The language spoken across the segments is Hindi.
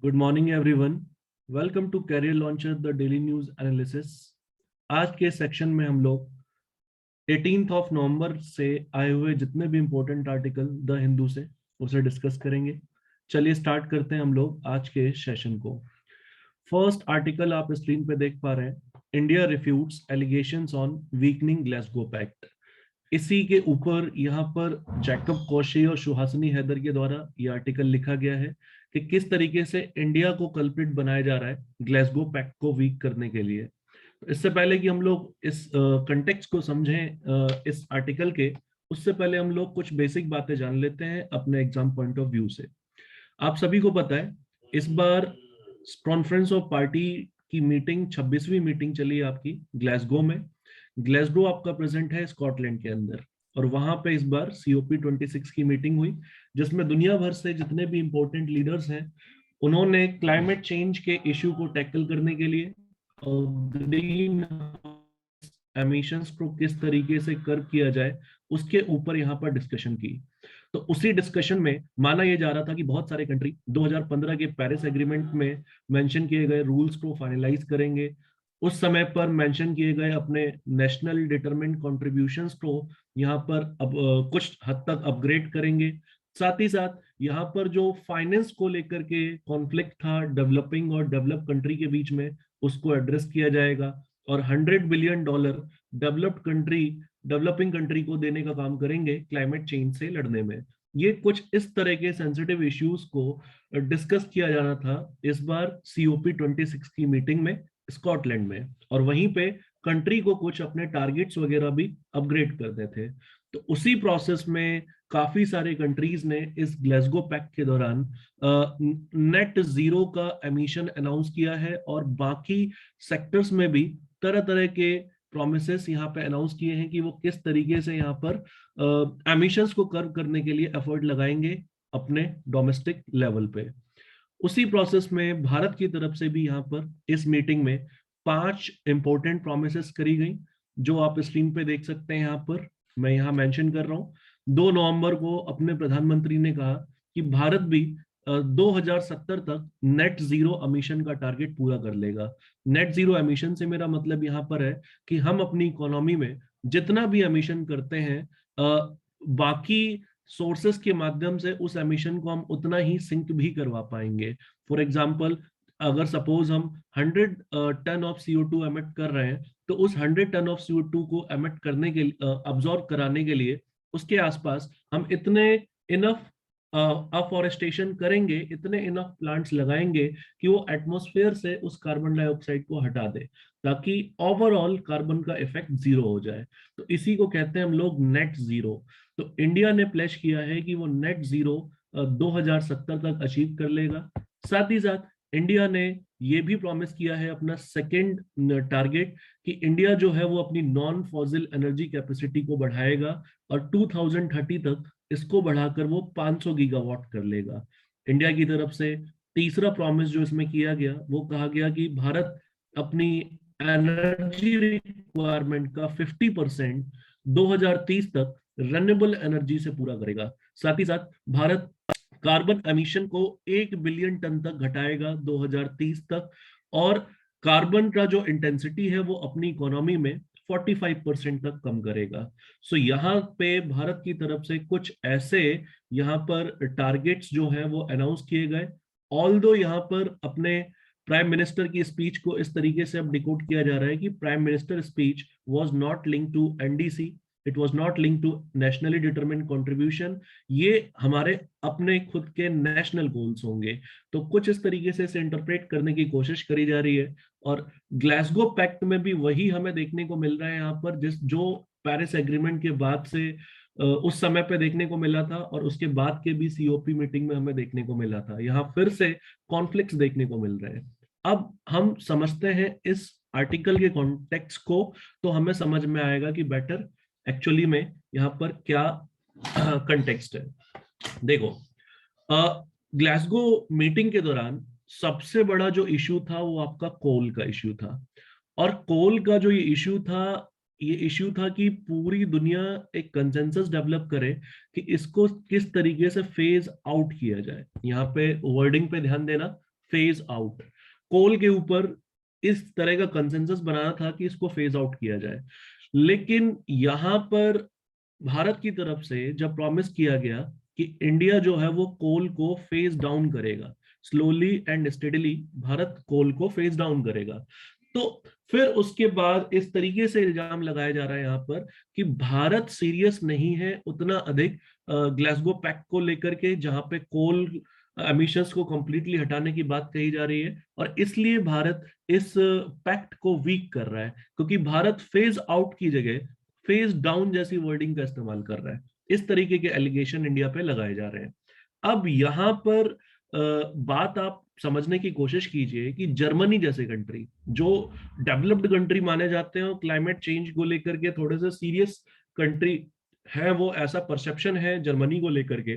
Good morning everyone. Welcome to Career Launcher the daily news analysis. आज के सेक्शन में हम लोग 18 नवंबर से आए हुए जितने भी इंपॉर्टेंट आर्टिकल द हिंदू से उसे डिस्कस करेंगे। चलिए स्टार्ट करते हैं हम लोग आज के सेशन को। फर्स्ट आर्टिकल आप स्क्रीन पे देख पा रहे हैं, India refutes allegations on weakening Glasgow pact. इसी के ऊपर यहाँ पर जैकब कौशी और सुहासिनी हैदर के द्वारा ये आर्टिकल लिखा गया है कि किस तरीके से इंडिया को कल्प्रिट बनाया जा रहा है ग्लासगो पैक्ट को वीक करने के लिए। तो इससे पहले कि हम लोग इस कंटेक्स्ट को समझें इस आर्टिकल के, उससे पहले हम लोग कुछ बेसिक बातें जान लेते हैं अपने एग्जाम पॉइंट ऑफ व्यू से। आप सभी को पता है इस बार कॉन्फ्रेंस ऑफ पार्टी की मीटिंग 26वीं मीटिंग चली है आपकी ग्लासगो में। ग्लासगो आपका प्रेजेंट है स्कॉटलैंड के अंदर, और वहां पे इस बार COP26 की मीटिंग हुई, जिसमें दुनिया भर से जितने भी इंपॉर्टेंट लीडर्स हैं उन्होंने क्लाइमेट चेंज के इश्यू को टैकल करने के लिए और ग्रीन एमिशंस को किस तरीके से कर्व किया जाए उसके ऊपर यहाँ पर डिस्कशन की। तो उसी डिस्कशन में माना यह जा रहा था कि बहुत सारे कंट्री 2015 के पेरिस एग्रीमेंट में मेंशन किए गए रूल्स को फाइनलाइज करेंगे, उस समय पर मेंशन किए गए अपने नेशनल डिटरमिन्ड कॉन्ट्रीब्यूशंस को यहाँ पर अब कुछ हद तक अपग्रेड करेंगे। साथ ही साथ यहाँ पर जो फाइनेंस को लेकर के कॉन्फ्लिक्ट था डेवलपिंग और डेवलप कंट्री के बीच में, उसको एड्रेस किया जाएगा और $100 billion developed country developing country को देने का काम करेंगे क्लाइमेट चेंज से लड़ने में। ये कुछ इस तरह के सेंसिटिव इश्यूज को डिस्कस किया जाना था इस बार COP26 की मीटिंग में स्कॉटलैंड में, और वहीं पे कंट्री को कुछ अपने टारगेट्स वगैरह भी अपग्रेड करने थे। तो उसी प्रोसेस में काफी सारे कंट्रीज ने इस ग्लासगो पैक्ट के दौरान नेट जीरो का एमिशन अनाउंस किया है, और बाकी सेक्टर्स में भी तरह तरह के प्रोमिसेस यहाँ पे अनाउंस किए हैं कि वो किस तरीके से यहाँ पर एमिशंस को कर्व करने के लिए एफर्ट लगाएंगे अपने डोमेस्टिक लेवल पे। उसी प्रोसेस में भारत की तरफ से भी यहाँ पर इस मीटिंग में 5 इंपॉर्टेंट प्रोमिसेस करी गई, जो आप स्क्रीन पे देख सकते हैं। यहाँ पर मैं यहाँ मेंशन कर रहा हूँ, 2 नवंबर को अपने प्रधानमंत्री ने कहा कि भारत भी 2070 तक नेट जीरो एमिशन का टारगेट पूरा कर लेगा। नेट जीरो एमिशन से मेरा मतलब यहाँ पर है कि हम अपनी इकोनॉमी में जितना भी एमिशन करते हैं बाकी सोर्सेस के माध्यम से उस एमिशन को हम उतना ही सिंक भी करवा पाएंगे। फॉर एग्जाम्पल, अगर सपोज हम 100 टन ऑफ CO2 एमिट कर रहे हैं, तो उस 100 टन ऑफ CO2 को एमिट करने के अब्सॉर्ब कराने के लिए उसके आसपास हम इतने इनफ अफॉरेस्टेशन करेंगे, इतने इनफ प्लांट्स लगाएंगे कि वो एटमॉस्फेयर से उस कार्बन डाइऑक्साइड को हटा दे, ताकि ओवरऑल कार्बन का इफेक्ट जीरो हो जाए। तो इसी को कहते हैं हम लोग नेट जीरो। तो इंडिया ने प्लेज किया है कि वो नेट जीरो 2070 तक अचीव कर लेगा। साथ ही साथ इंडिया ने ये भी प्रॉमिस किया है अपना सेकेंड टारगेट कि इंडिया जो है वो अपनी नॉन फॉसिल एनर्जी कैपेसिटी को बढ़ाएगा और 2030 तक इसको बढ़ाकर वो 500 गीगावाट कर लेगा। इंडिया की तरफ से तीसरा प्रॉमिस जो इसमें किया गया, वो कहा गया कि भारत अपनी एनर्जी रिक्वायरमेंट का 50% 2030 तक रेन्यूएबल एनर्जी से पूरा करेगा। साथ ही साथ भारत कार्बन एमिशन को 1 बिलियन टन तक घटाएगा 2030 तक, और कार्बन का जो इंटेंसिटी है वो अपनी इकोनॉमी में 45% तक कम करेगा। सो यहाँ पे भारत की तरफ से कुछ ऐसे यहाँ पर टारगेट्स जो है वो अनाउंस किए गए। ऑल्दो यहाँ पर अपने प्राइम मिनिस्टर की स्पीच को इस तरीके से अब डिकोड किया जा रहा है कि prime minister speech was not linked to NDC, it was not linked to nationally determined contribution, ये हमारे अपने खुद के नेशनल गोल्स होंगे। तो कुछ इस तरीके से इसे इंटरप्रेट करने की कोशिश करी जा रही है, और ग्लासगो पैक्ट में भी वही हमें देखने को मिल रहा है यहाँ पर जिस जो पेरिस एग्रीमेंट के बाद से उस समय पे देखने को मिला था, और उसके बाद के भी COP मीटिंग में हमें देखने को मिला था। यहाँ फिर से कॉन्फ्लिक्ट्स देखने को मिल रहे हैं। अब हम समझते हैं इस आर्टिकल के कॉन्टेक्स्ट को, तो हमें समझ में आएगा कि बेटर एक्चुअली में यहाँ पर क्या कंटेक्स्ट है। देखो, ग्लासगो मीटिंग के दौरान सबसे बड़ा जो इश्यू था वो आपका कोल का इश्यू था, और कोल का जो ये इश्यू था कि पूरी दुनिया एक कंसेंसस डेवलप करे कि इसको किस तरीके से फेज आउट किया जाए। यहाँ पे वर्डिंग पे ध्यान देना, फेज आउट। कोल के ऊपर इस तरह का कंसेंसस बनाना था कि इसको फेज आउट किया जाए, लेकिन यहां पर भारत की तरफ से जब प्रॉमिस किया गया कि इंडिया जो है वो कोल को फेज डाउन करेगा, स्लोली एंड स्टेडीली भारत कोल को फेज डाउन करेगा, तो फिर उसके बाद इस तरीके से इल्जाम लगाया जा रहा है यहाँ पर कि भारत सीरियस नहीं है उतना अधिक ग्लासगो पैक्ट को लेकर के, जहां पे कोल एमिशंस को कंप्लीटली हटाने की बात कही जा रही है, और इसलिए भारत इस पैक्ट को वीक कर रहा है, क्योंकि भारत फेज आउट की जगह फेज डाउन जैसी वर्डिंग का इस्तेमाल कर रहा है। इस तरीके के एलिगेशन इंडिया पे लगाए जा रहे हैं। अब यहां पर बात आप समझने की कोशिश कीजिए कि जर्मनी जैसे कंट्री, जो डेवलप्ड कंट्री माने जाते हैं और क्लाइमेट चेंज को लेकर के थोड़े से सीरियस कंट्री है, वो ऐसा परसेप्शन है जर्मनी को लेकर के,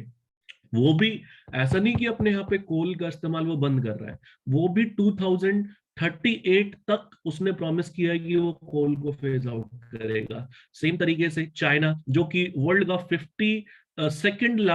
वो भी ऐसा नहीं कि अपने यहाँ पे कोल का इस्तेमाल वो बंद कर रहा है, वो भी 2038 तक उसने प्रॉमिस किया है कि वो कोल को फेज आउट करेगा। सेम तरीके से चाइना, जो कि वर्ल्ड का 52nd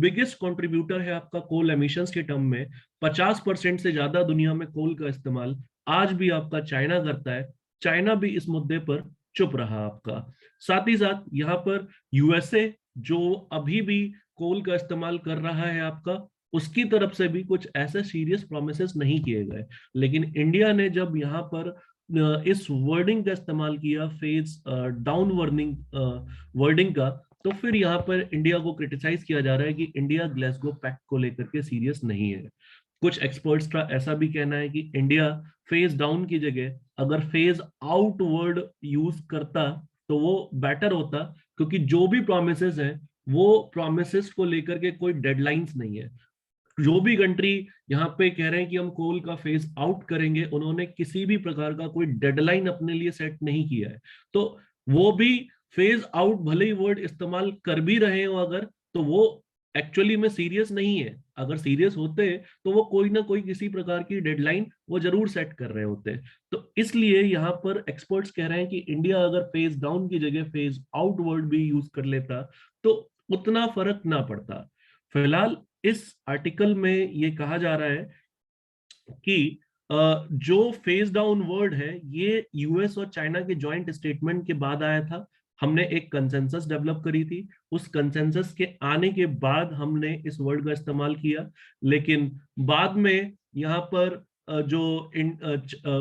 बिगेस्ट कंट्रीब्यूटर है आपका कोल एमिशंस के टर्म में, 50% से ज्यादा दुनिया में कोल का इस्तेमाल आज भी आपका चाइना करता है। चाइना भी इस मुद्दे पर चुप रहा आपका। साथ ही साथ यहाँ पर यूएसए, जो अभी भी कोल का इस्तेमाल कर रहा है आपका, उसकी तरफ से भी कुछ ऐसे सीरियस प्रोमिसेस नहीं किए गए, लेकिन इंडिया ने जब यहाँ पर इस वर्डिंग का इस्तेमाल किया, फेज डाउन वर्निंग वर्डिंग का, तो फिर यहाँ पर इंडिया को क्रिटिसाइज किया जा रहा है कि इंडिया ग्लासगो पैक्ट को लेकर के सीरियस नहीं है। कुछ एक्सपर्ट्स का ऐसा भी कहना है कि इंडिया फेज डाउन की जगह अगर फेज आउट वर्ड यूज करता तो वो बेटर होता, क्योंकि जो भी प्रोमिसेस हैं वो प्रोमिसेस को लेकर के कोई डेडलाइंस नहीं है। जो भी कंट्री यहाँ पे कह रहे हैं कि हम कोल का फेज आउट करेंगे, उन्होंने किसी भी प्रकार का कोई डेडलाइन अपने लिए सेट नहीं किया है। तो वो भी फेज आउट भले ही वर्ड इस्तेमाल कर भी रहे हो अगर, तो वो एक्चुअली में सीरियस नहीं है। अगर सीरियस होते तो वो कोई ना कोई किसी प्रकार की डेडलाइन वो जरूर सेट कर रहे होते। तो इसलिए यहाँ पर एक्सपर्ट्स कह रहे हैं कि इंडिया अगर फेज डाउन की जगह फेज आउट वर्ड भी यूज कर लेता तो उतना फर्क ना पड़ता। फिलहाल इस आर्टिकल में ये कहा जा रहा है कि जो फेज डाउन वर्ड है ये यूएस और चाइना के जॉइंट स्टेटमेंट के बाद आया था। हमने एक कंसेंसस डेवलप करी थी, उस कंसेंसस के आने के बाद हमने इस वर्ड का इस्तेमाल किया, लेकिन बाद में यहाँ पर जो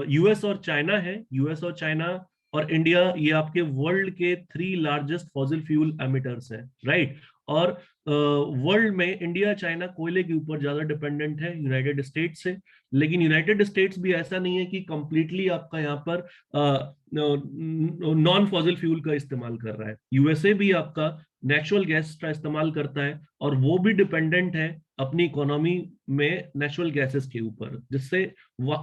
यूएस और चाइना है, यूएस और चाइना और इंडिया, ये आपके वर्ल्ड के 3 लार्जेस्ट फॉसिल फ्यूल एमिटर्स हैं, राइट। और वर्ल्ड में इंडिया चाइना कोयले के ऊपर ज्यादा डिपेंडेंट है यूनाइटेड स्टेट्स से, लेकिन यूनाइटेड स्टेट्स भी ऐसा नहीं है कि कंप्लीटली आपका यहाँ पर नॉन फॉसिल फ्यूल का इस्तेमाल कर रहा है। यूएसए भी आपका नेचुरल गैस का इस्तेमाल करता है और वो भी डिपेंडेंट है अपनी इकोनॉमी में नेचुरल गैसेस के ऊपर, जिससे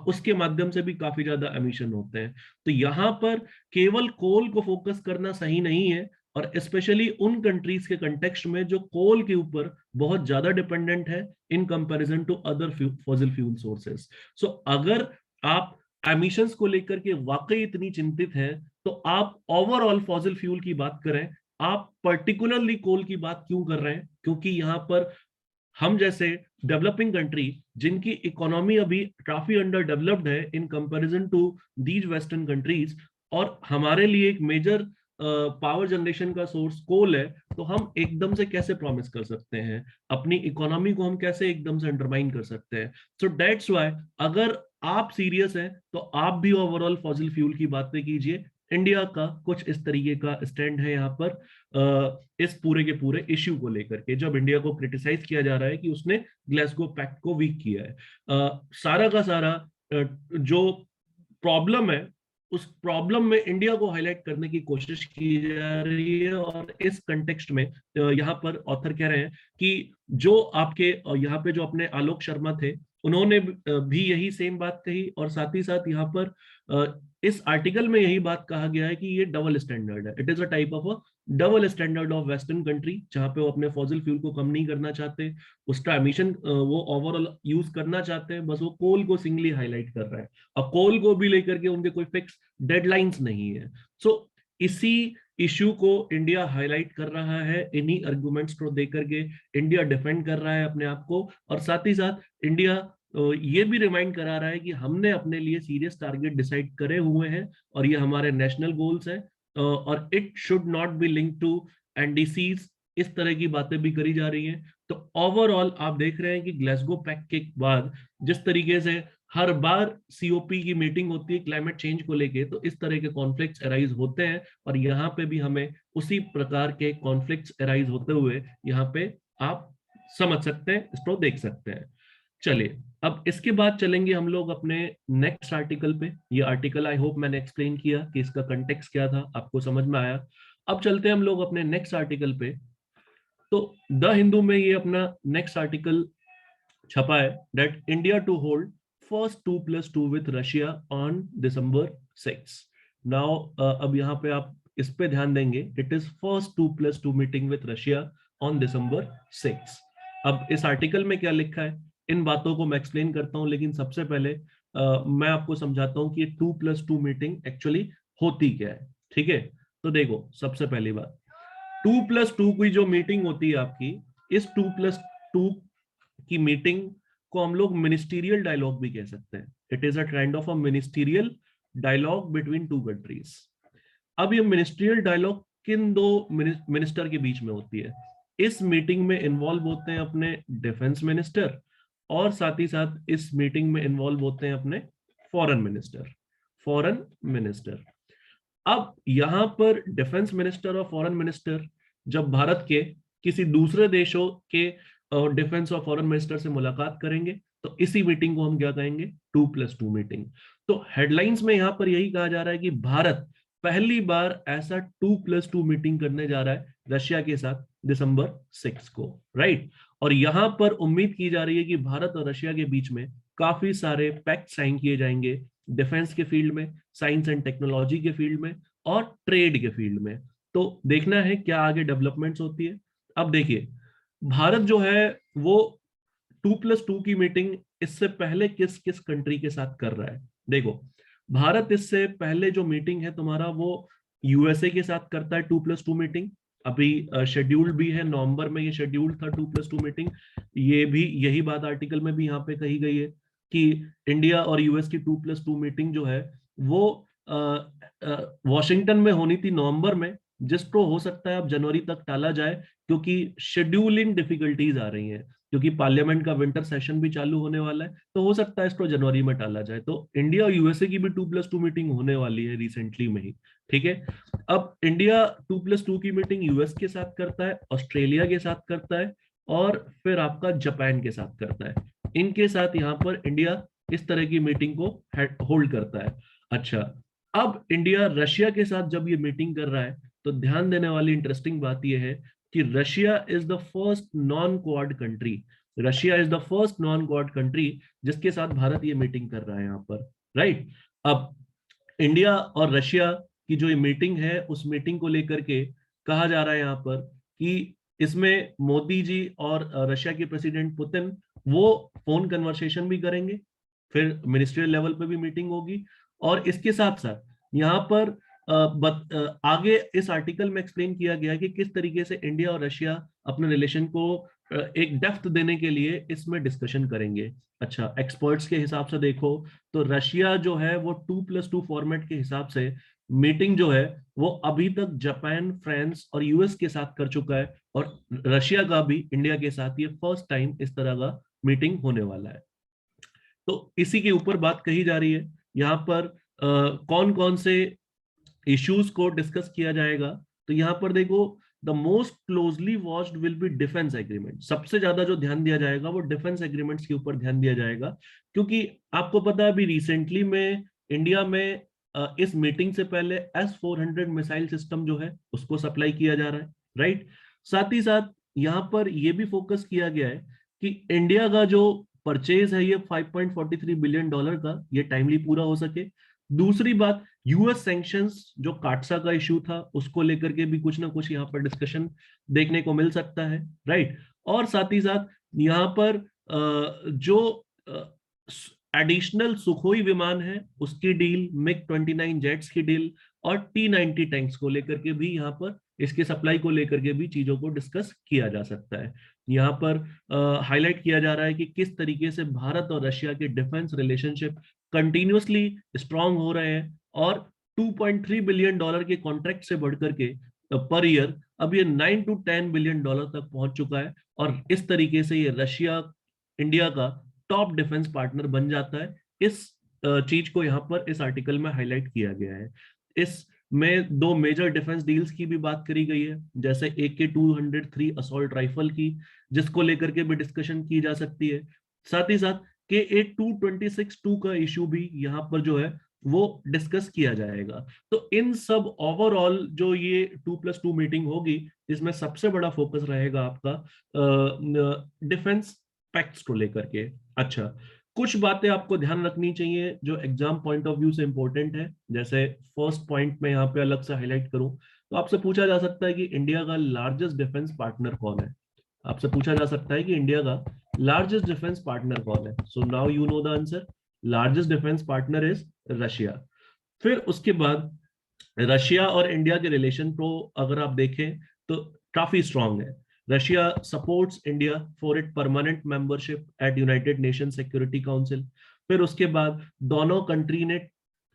उसके माध्यम से भी काफी ज्यादा एमिशन होते हैं। तो यहाँ पर केवल कोल को फोकस करना सही नहीं है, और स्पेशली उन कंट्रीज के कंटेक्स्ट में जो कोल के ऊपर बहुत ज्यादा डिपेंडेंट है in comparison to other fossil fuel sources. So अगर आप एमिशंस को लेकर के वाकई इतनी चिंतित हैं, तो आप ओवरऑल फॉसिल फ्यूल की बात करें, आप पर्टिकुलरली कोल की बात क्यों कर रहे हैं? क्योंकि यहां पर हम जैसे डेवलपिंग कंट्री, जिनकी इकोनॉमी अभी काफी अंडर डेवलप्ड है in comparison to these western countries, और हमारे लिए एक मेजर पावर जनरेशन का सोर्स कोल है, तो हम एकदम से कैसे प्रॉमिस कर सकते हैं? अपनी इकोनॉमी को हम कैसे एकदम से अंडरमाइन कर सकते हैं? सो दैट्स व्हाई अगर आप सीरियस हैं तो आप भी ओवरऑल फॉसिल फ्यूल की बातें कीजिए। इंडिया का कुछ इस तरीके का स्टैंड है यहाँ पर इस पूरे के पूरे इश्यू को लेकर के, जब इंडिया को क्रिटिसाइज किया जा रहा है कि उसने ग्लासगो पैक्ट को वीक किया है। सारा का सारा जो प्रॉब्लम है, उस प्रॉब्लम में इंडिया को हाईलाइट करने की कोशिश की जा रही है, और इस कंटेक्स्ट में यहाँ पर ऑथर कह रहे हैं कि जो आपके यहाँ पे जो अपने आलोक शर्मा थे, उन्होंने भी यही सेम बात कही, और साथ ही साथ यहाँ पर इस आर्टिकल में यही बात कहा गया है कि ये डबल स्टैंडर्ड है। It is a type of a double standard of western country, जहां पे वो अपने फॉसिल फ्यूल को कम नहीं करना चाहते, उसका एमिशन वो ओवरऑल यूज करना चाहते हैं, बस वो कोल को सिंगली हाईलाइट कर रहा है, और कोल को भी लेकर के उनके कोई फिक्स डेडलाइंस नहीं है। सो इसी इश्यू को इंडिया हाईलाइट कर रहा है, इन्हीं आर्गुमेंट्स को देकर के इंडिया डिफेंड कर रहा है अपने आप को, और साथ ही साथ इंडिया तो ये भी रिमाइंड करा रहा है कि हमने अपने लिए सीरियस टारगेट डिसाइड करे हुए हैं और ये हमारे नेशनल गोल्स हैं, और it should not be link to NDCs, इस तरह की बातें भी करी जा रही हैं। तो ओवरऑल आप देख रहे हैं कि ग्लासगो पैक्ट के बाद जिस तरीके से हर बार सीओपी की मीटिंग होती है क्लाइमेट चेंज को लेके, तो इस तरह के कॉन्फ्लिक्ट्स अराइज होते हैं, और यहाँ पे भी हमें उसी प्रकार के कॉन्फ्लिक्ट्स अराइज होते हुए यहाँ पे आप समझ सकते हैं, इसको देख सकते हैं। चलिए, अब इसके बाद चलेंगे हम लोग अपने नेक्स्ट आर्टिकल पे। ये आर्टिकल आई होप मैंने एक्सप्लेन किया कि इसका कंटेक्स्ट क्या था, आपको समझ में आया। अब चलते हैं हम लोग अपने नेक्स्ट आर्टिकल पे। तो द हिंदू में ये अपना नेक्स्ट आर्टिकल छपा है, that India to hold first 2+2 with Russia on December 6। Now अब यहाँ पे आप इस पे ध्यान देंगे, it is first 2+2 meeting with Russia on December 6। अब इस आर्टिकल में क्या लिखा है, इन बातों को मैं एक्सप्लेन करता हूं, लेकिन सबसे पहले मैं आपको समझाता हूं कि 2+2 मीटिंग एक्चुअली होती क्या है। ठीक है, तो देखो, सबसे पहली बात, 2+2 की जो मीटिंग होती है आपकी, इस 2+2 की मीटिंग को हम लोग मिनिस्टीरियल डायलॉग भी कह सकते हैं। It is a kind of a ministerial dialogue between two countries. अब ये मिनिस्ट्रियल डायलॉग किन दो मिनिस्टर के बीच में होती है? इस मीटिंग में इन्वॉल्व होते हैं अपने डिफेंस मिनिस्टर, और साथ ही साथ इस मीटिंग में इन्वॉल्व होते हैं अपने फॉरेन मिनिस्टर। फॉरेन मिनिस्टर, अब यहां पर डिफेंस मिनिस्टर और फॉरेन मिनिस्टर जब भारत के किसी दूसरे देशों के डिफेंस और फॉरेन मिनिस्टर से मुलाकात करेंगे, तो इसी मीटिंग को हम क्या कहेंगे? 2+2 मीटिंग। तो हेडलाइंस में यहां पर यही कहा जा रहा है कि भारत पहली बार ऐसा 2+2 मीटिंग करने जा रहा है रशिया के साथ December 6 को, राइट। और यहां पर उम्मीद की जा रही है कि भारत और रशिया के बीच में काफी सारे पैक्ट साइन किए जाएंगे, डिफेंस के फील्ड में, साइंस एंड टेक्नोलॉजी के फील्ड में, और ट्रेड के फील्ड में। तो देखना है क्या आगे डेवलपमेंट्स होती है। अब देखिए, भारत जो है वो 2+2 की मीटिंग इससे पहले किस किस कंट्री के साथ कर रहा है? देखो, भारत इससे पहले जो मीटिंग है तुम्हारा, वो यूएसए के साथ करता है 2+2 मीटिंग। अभी शेड्यूल्ड भी है, नवंबर में ये शेड्यूल्ड था 2+2 मीटिंग। ये भी यही बात आर्टिकल में भी यहाँ पे कही गई है कि इंडिया और यूएस की 2+2 मीटिंग जो है वो वॉशिंगटन में होनी थी नवंबर में, जिसको हो सकता है अब जनवरी तक टाला जाए, क्योंकि शेड्यूलिंग डिफिकल्टीज आ रही हैं, क्योंकि पार्लियामेंट का विंटर सेशन भी चालू होने वाला है, तो हो सकता है इसको जनवरी में टाला जाए। तो इंडिया और यूएसए की भी 2+2 मीटिंग होने वाली है रिसेंटली में ही। ठीक है, अब इंडिया 2+2 की मीटिंग यूएस के साथ करता है, ऑस्ट्रेलिया के साथ करता है, और फिर आपका जापान के साथ करता है। इनके साथ यहाँ पर इंडिया इस तरह की मीटिंग को होल्ड करता है। अच्छा, अब इंडिया रशिया के साथ जब ये मीटिंग कर रहा है, तो ध्यान देने वाली इंटरेस्टिंग बात यह है कि Russia is the first non quad country. Russia is the first non quad country जिसके साथ भारत ये मीटिंग कर रहा है यहाँ पर, राइट। अब इंडिया और रशिया की जो ये मीटिंग है, उस मीटिंग को लेकर के कहा जा रहा है यहाँ पर कि इसमें मोदी जी और रशिया के प्रेसिडेंट पुतिन वो फोन कन्वर्सेशन भी करेंगे, फिर मिनिस्ट्रियल लेवल पे भी मीटिंग होगी, और इसके साथ साथ यहाँ पर आगे इस आर्टिकल में एक्सप्लेन किया गया कि किस तरीके से इंडिया और रशिया अपने रिलेशन को एक डेप्थ देने के लिए इसमें डिस्कशन करेंगे। अच्छा, एक्सपर्ट्स के हिसाब से देखो तो रशिया जो है वो 2+2 फॉर्मेट के हिसाब से मीटिंग जो है वो अभी तक जापान, फ्रांस और यूएस के साथ कर चुका है, और रशिया का भी इंडिया के साथ ये फर्स्ट टाइम इस तरह का मीटिंग होने वाला है। तो इसी के ऊपर बात कही जा रही है यहाँ पर, कौन कौन से इश्यूज को डिस्कस किया जाएगा। तो यहाँ पर देखो, the most closely watched will be defence agreement. सबसे ज्यादा जो ध्यान दिया जाएगा वो डिफेंस एग्रीमेंट्स के ऊपर ध्यान दिया जाएगा, क्योंकि आपको पता है अभी रिसेंटली में इंडिया में इस मीटिंग से पहले S-400 मिसाइल सिस्टम जो है उसको सप्लाई किया जा रहा है, राइट। साथ ही साथ यहाँ पर यह भी फोकस किया गया है कि इंडिया का जो परचेज है ये $5.43 बिलियन का, ये टाइमली पूरा हो सके। दूसरी बात, यूएस सैंक्शंस जो काटसा का इशू था उसको लेकर के भी कुछ ना कुछ यहाँ पर डिस्कशन देखने को मिल सकता है, राइट। और साथ ही साथ यहाँ पर जो एडिशनल सुखोई विमान है उसकी डील, MiG-29 जेट्स की डील, और T-90 टैंक्स को लेकर के भी यहाँ पर इसके सप्लाई को लेकर के भी चीजों को डिस्कस किया जा सकता है। यहाँ पर हाईलाइट किया जा रहा है कि किस तरीके से भारत और रशिया के डिफेंस रिलेशनशिप कंटिन्यूअसली स्ट्रांग हो रहे हैं, और 2.3 बिलियन डॉलर के कॉन्ट्रैक्ट से बढ़कर के पर ईयर अब ये 9 to 10 बिलियन डॉलर तक पहुंच चुका है, और इस तरीके से ये रशिया इंडिया का टॉप डिफेंस पार्टनर बन जाता है। इस चीज को यहाँ पर इस आर्टिकल में हाईलाइट किया गया है। इस में दो मेजर डिफेंस डील्स की भी बात करी गई है, जैसे AK-203 असॉल्ट राइफल की, जिसको लेकर के भी डिस्कशन की जा सकती है। साथ ही साथ KA-226-2 का इशू भी यहाँ पर जो है वो डिस्कस किया जाएगा। तो इन सब ओवरऑल जो ये 2+2 मीटिंग होगी, इसमें सबसे बड़ा फोकस रहेगा आपका डिफेंस पैक्ट्स को लेकर के। अच्छा, कुछ बातें आपको ध्यान रखनी चाहिए जो एग्जाम पॉइंट ऑफ व्यू से इंपॉर्टेंट है। जैसे फर्स्ट पॉइंट में यहाँ पे अलग से हाईलाइट करूं तो आपसे पूछा जा सकता है कि इंडिया का लार्जेस्ट डिफेंस पार्टनर कौन है। आपसे पूछा जा सकता है कि इंडिया का लार्जेस्ट डिफेंस पार्टनर कौन है। So now you know the answer, largest defence partner is Russia. फिर उसके बाद रशिया और इंडिया के रिलेशन को अगर आप देखें तो काफी स्ट्रांग है। Russia supports India for it permanent membership at United Nation Security Council. फिर उसके बाद दोनों कंट्री ने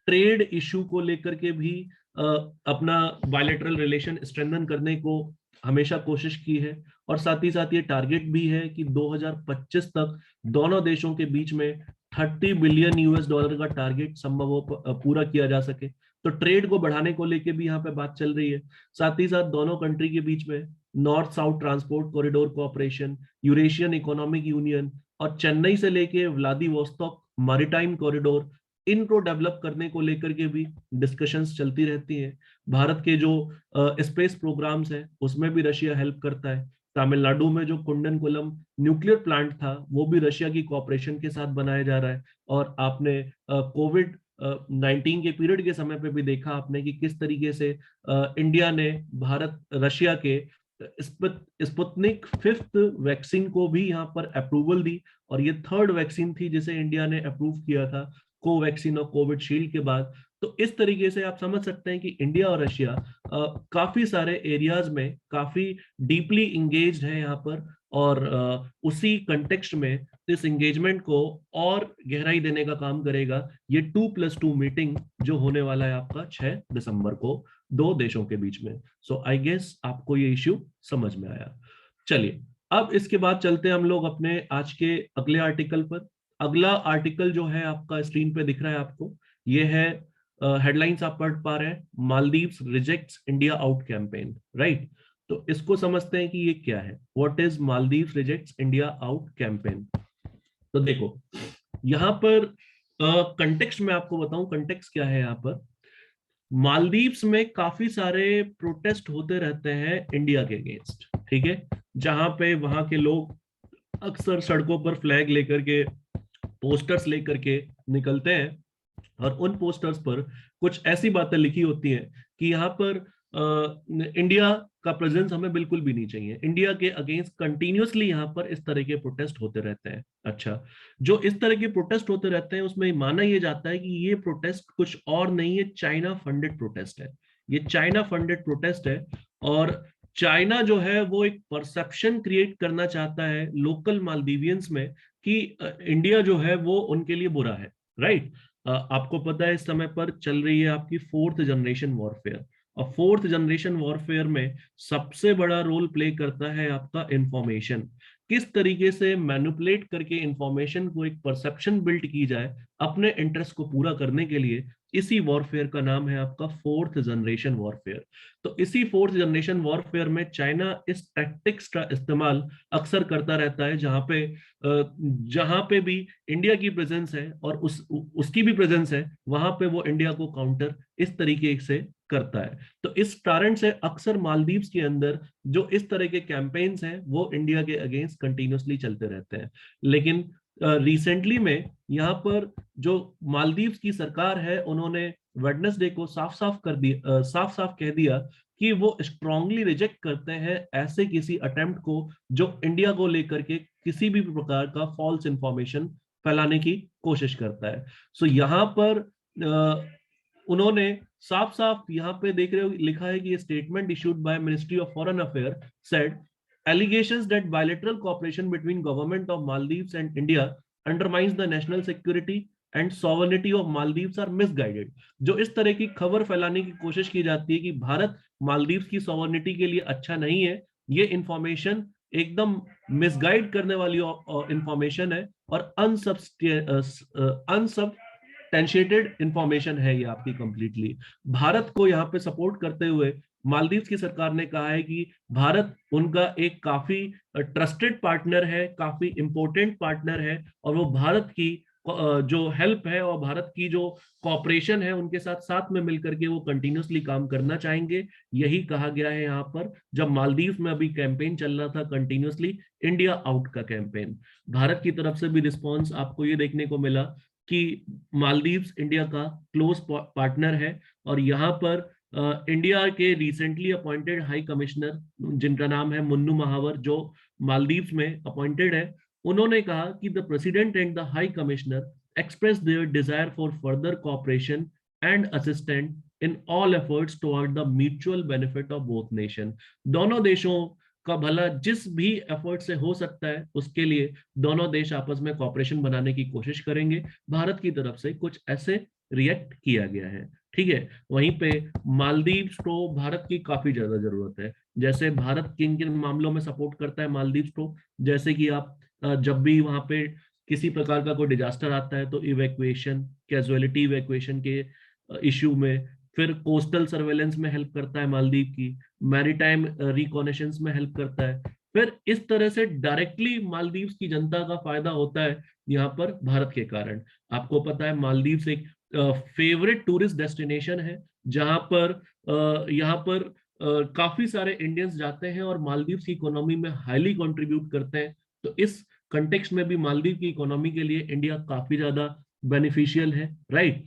ट्रेड इशू को लेकर के भी अपना बायलैटरल रिलेशन स्ट्रेंथन करने को हमेशा कोशिश की है, और साथ ही साथ ये टारगेट भी है कि 2025 तक दोनों देशों के बीच में 30 बिलियन यूएस डॉलर का टारगेट संभव हो पूरा किया जा सके। तो ट्रेड को बढ़ाने को लेके भी यहाँ पे बात चल रही है। साथ ही साथ दोनों कंट्री के बीच में north south transport corridor cooperation, Eurasian economic union, और चेन्नई से लेके व्लादिवोस्तोक मैरीटाइम कॉरिडोर, इनको डेवलप करने को लेकर के भी डिस्कशंस चलती रहती हैं। भारत के जो स्पेस प्रोग्राम्स हैं उसमें भी रशिया हेल्प करता है। तमिलनाडु में जो कुंडनकुलम न्यूक्लियर प्लांट था वो भी रशिया की कोऑपरेशन के साथ बनाया जा रहा है। और आपने कोविड 19 के पीरियड के समय पे भी देखा आपने कि किस तरीके से इंडिया ने भारत रशिया के स्पुतनिक 5th वैक्सीन को भी यहाँ पर अप्रूवल दी, और ये 3rd वैक्सीन थी जिसे इंडिया ने अप्रूव किया था कोवैक्सीन और कोविडशील्ड के बाद। तो इस तरीके से आप समझ सकते हैं कि इंडिया और रशिया काफी सारे एरियाज में काफी डीपली इंगेज्ड है यहाँ पर, और उसी कंटेक्स्ट में इस एंगेजमेंट को और गहराई देने का काम करेगा ये 2+2 मीटिंग जो होने वाला है आपका 6 दिसंबर को दो देशों के बीच में। सो आई गेस आपको ये इश्यू समझ में आया। चलिए, अब इसके बाद चलते हैं हम लोग अपने आज के अगले आर्टिकल पर। अगला आर्टिकल जो है आपका स्क्रीन पे दिख रहा है आपको, ये है हेडलाइंस आप पढ़ पा रहे हैं, Maldives rejects India out campaign, right. तो इसको समझते हैं कि ये क्या है, what is Maldives rejects India out campaign. तो देखो यहाँ पर कंटेक्स्ट में आपको बताऊं, कंटेक्स्ट क्या है यहाँ पर। मालदीव्स में काफी सारे प्रोटेस्ट होते रहते हैं इंडिया के अगेंस्ट, ठीक है, जहां पे वहां के लोग अक्सर सड़कों पर फ्लैग लेकर के, पोस्टर्स लेकर के निकलते हैं, और उन पोस्टर्स पर कुछ ऐसी बातें लिखी होती हैं कि यहाँ पर इंडिया का प्रेजेंस हमें बिल्कुल भी नहीं चाहिए। इंडिया के अगेंस्ट कंटिन्यूअसली यहाँ पर इस तरह के प्रोटेस्ट होते रहते हैं। अच्छा, जो इस तरह के प्रोटेस्ट होते रहते हैं उसमें माना यह जाता है कि ये प्रोटेस्ट कुछ और नहीं है, चाइना फंडेड प्रोटेस्ट है। ये चाइना फंडेड प्रोटेस्ट है, और चाइना जो है वो एक परसेप्शन क्रिएट करना चाहता है लोकल मालदीवियंस में कि इंडिया जो है वो उनके लिए बुरा है, राइट। आपको पता है इस समय पर चल रही है आपकी 4th जनरेशन वॉरफेयर, और 4th जनरेशन वॉरफेयर में सबसे बड़ा रोल प्ले करता है आपका इंफॉर्मेशन। किस तरीके से मैनिपुलेट करके इंफॉर्मेशन को एक परसेप्शन बिल्ड की जाए अपने इंटरेस्ट को पूरा करने के लिए, इसी वॉरफेयर का नाम है आपका 4th जनरेशन वॉरफेयर। तो इसी 4th जनरेशन वॉरफेयर में चाइना इस टैक्टिक्स का इस्तेमाल अक्सर करता रहता है, जहां पे भी इंडिया की प्रेजेंस है और उसकी भी प्रेजेंस है, वहां पे वो इंडिया को काउंटर इस तरीके से करता है। तो इस कारण से अक्सर मालदीव्स के अंदर जो इस तरह के कैंपेन्स हैं वो इंडिया के अगेंस्ट कंटिन्यूअसली चलते रहते हैं। लेकिन रिसेंटली में यहाँ पर जो मालदीव्स की सरकार है उन्होंने वेडनेसडे को साफ साफ कर दिया, साफ साफ कह दिया कि वो स्ट्रांगली रिजेक्ट करते हैं ऐसे किसी अटेम्प्ट को जो इंडिया को लेकर के किसी भी प्रकार का फॉल्स इंफॉर्मेशन फैलाने की कोशिश करता है। सो यहाँ पर उन्होंने साफ साफ यहाँ पे देख रहे हो लिखा है कि statement issued by ministry of foreign affair said Allegations that bilateral cooperation between government of Maldives and India undermines the national security and sovereignty of Maldives are misguided. जो इस तरह की खबर फैलाने की कोशिश की जाती है कि भारत मालदीव्स की सॉवरेनिटी के लिए अच्छा नहीं है, ये इंफॉर्मेशन एकदम मिसगाइड करने वाली इंफॉर्मेशन है और अनसब्सटेंशिएटेड इंफॉर्मेशन है ये आपकी कंप्लीटली। भारत को यहाँ पे सपोर्ट करते हुए मालदीव्स की सरकार ने कहा है कि भारत उनका एक काफी ट्रस्टेड पार्टनर है, काफी इंपॉर्टेंट पार्टनर है और वो भारत की जो हेल्प है और भारत की जो कॉपरेशन है उनके साथ साथ में मिलकर के वो कंटिन्यूसली काम करना चाहेंगे। यही कहा गया है यहाँ पर जब मालदीव में अभी कैंपेन चल रहा था कंटिन्यूसली इंडिया आउट का कैंपेन। भारत की तरफ से भी रिस्पॉन्स आपको ये देखने को मिला कि मालदीव्स इंडिया का क्लोज पार्टनर है और यहाँ पर इंडिया के रिसेंटली अपॉइंटेड हाई कमिश्नर जिनका नाम है मुन्नू महावर, जो मालदीव्स में अपॉइंटेड है, उन्होंने कहा कि the president and the high commissioner express their desire for further cooperation and assistant in all efforts toward the mutual benefit of both nation. दोनों देशों का भला जिस भी एफर्ट से हो सकता है उसके लिए दोनों देश आपस में कॉपरेशन बनाने की कोशिश करेंगे। भारत की तरफ से कुछ ऐसे रिएक्ट किया गया है। ठीक है, वहीं पे मालदीव्स को भारत की काफी ज्यादा जरूरत है। जैसे भारत किन किन मामलों में सपोर्ट करता है मालदीव्स को, जैसे कि आप जब भी वहां पे किसी प्रकार का कोई डिजास्टर आता है तो इवैक्यूएशन, कैजुअलिटी इवैक्यूएशन के इश्यू में, फिर कोस्टल सर्वेलेंस में हेल्प करता है मालदीव की, मैरीटाइम रिकॉनेशंस में हेल्प करता है। फिर इस तरह से डायरेक्टली मालदीव्स की जनता का फायदा होता है यहाँ पर भारत के कारण। आपको पता है मालदीव्स एक फेवरेट टूरिस्ट डेस्टिनेशन है जहां पर यहाँ पर काफी सारे इंडियंस जाते हैं और मालदीव्स की इकोनॉमी में हाईली कंट्रीब्यूट करते हैं। तो इस कंटेक्स्ट में भी मालदीव की इकोनॉमी के लिए इंडिया काफी ज्यादा बेनिफिशियल है, राइट।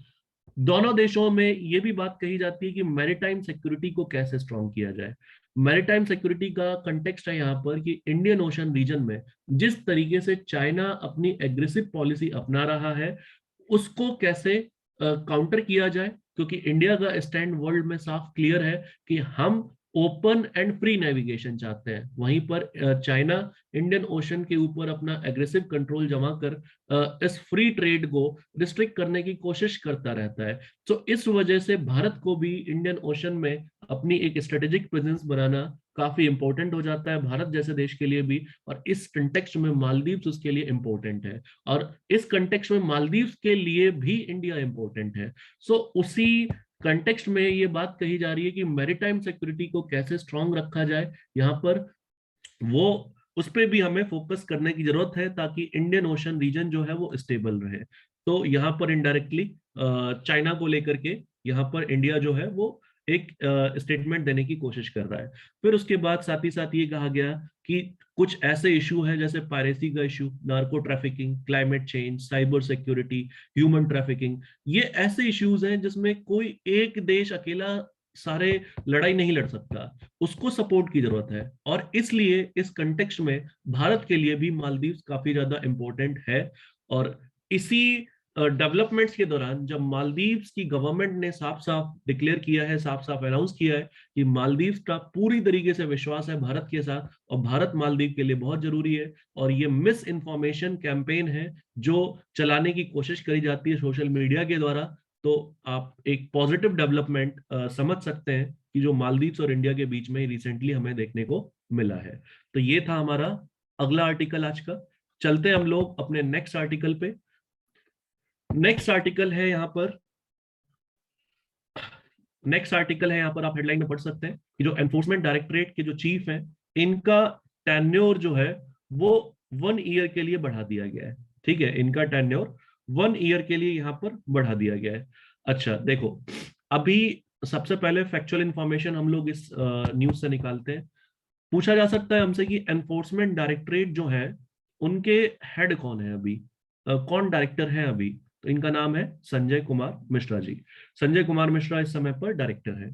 दोनों देशों में यह भी बात कही जाती है कि मैरीटाइम सिक्योरिटी को कैसे स्ट्रॉन्ग किया जाए। मैरीटाइम सिक्योरिटी का कंटेक्स्ट है यहाँ पर कि इंडियन ओशन रीजन में जिस तरीके से चाइना अपनी एग्रेसिव पॉलिसी अपना रहा है उसको कैसे काउंटर किया जाए, क्योंकि इंडिया का स्टैंड वर्ल्ड में साफ क्लियर है कि हम ओपन एंड फ्री नेविगेशन चाहते हैं। वहीं पर चाइना इंडियन ओशन के ऊपर अपना एग्रेसिव कंट्रोल जमा कर इस फ्री ट्रेड को रिस्ट्रिक्ट करने की कोशिश करता रहता है। तो इस वजह से भारत को भी इंडियन ओशन में अपनी एक स्ट्रेटेजिक प्रेजेंस बनाना काफी इंपॉर्टेंट हो जाता है भारत जैसे देश के लिए भी। और इस कंटेक्स्ट में मालदीव्स उसके लिए इंपॉर्टेंट है और इस कंटेक्स्ट में मालदीव्स के लिए भी इंडिया इंपॉर्टेंट है। सो उसी कंटेक्स्ट में ये बात कही जा रही है कि मैरीटाइम सिक्योरिटी को कैसे स्ट्रांग रखा जाए यहाँ पर, वो उस पर भी हमें फोकस करने की जरूरत है ताकि इंडियन ओशन रीजन जो है वो स्टेबल रहे। तो यहाँ पर इनडायरेक्टली चाइना को लेकर के यहाँ पर इंडिया जो है वो एक स्टेटमेंट देने की कोशिश कर रहा है। फिर उसके बाद साथ ही साथ ये कहा गया कि कुछ ऐसे इशू हैं जैसे पायरेसी का issue, narco trafficking, climate change, cyber security, human trafficking, ये ऐसे इश्यूज हैं जिसमें कोई एक देश अकेला सारे लड़ाई नहीं लड़ सकता, उसको सपोर्ट की जरूरत है। और इसलिए इस कंटेक्स्ट में भारत के लिए भी मालदीव्स काफी ज्यादा इंपॉर्टेंट है। और इसी डेवलपमेंट्स के दौरान जब मालदीव्स की गवर्नमेंट ने साफ साफ डिक्लेयर किया है, साफ साफ अनाउंस किया है कि मालदीव्स का पूरी तरीके से विश्वास है भारत के साथ और भारत मालदीव के लिए बहुत जरूरी है, और ये मिस इन्फॉर्मेशन कैंपेन है जो चलाने की कोशिश करी जाती है सोशल मीडिया के द्वारा, तो आप एक पॉजिटिव डेवलपमेंट समझ सकते हैं कि जो मालदीव्स और इंडिया के बीच में रिसेंटली हमें देखने को मिला है। तो ये था हमारा अगला आर्टिकल आज का। चलते हम लोग अपने नेक्स्ट आर्टिकल पे। नेक्स्ट आर्टिकल है यहाँ पर, आप हेडलाइन में पढ़ सकते हैं कि जो एनफोर्समेंट डायरेक्टरेट के जो चीफ हैं इनका टेन्योर जो है वो 1 ईयर के लिए बढ़ा दिया गया है। ठीक है, इनका टेन्योर 1 ईयर के लिए यहाँ पर बढ़ा दिया गया है। अच्छा देखो, अभी सबसे पहले फैक्चुअल इंफॉर्मेशन हम लोग इस न्यूज से निकालते हैं। पूछा जा सकता है हमसे कि एनफोर्समेंट डायरेक्टरेट जो है उनके हेड कौन है अभी, कौन डायरेक्टर है अभी, तो इनका नाम है संजय कुमार मिश्रा जी। संजय कुमार मिश्रा इस समय पर डायरेक्टर है।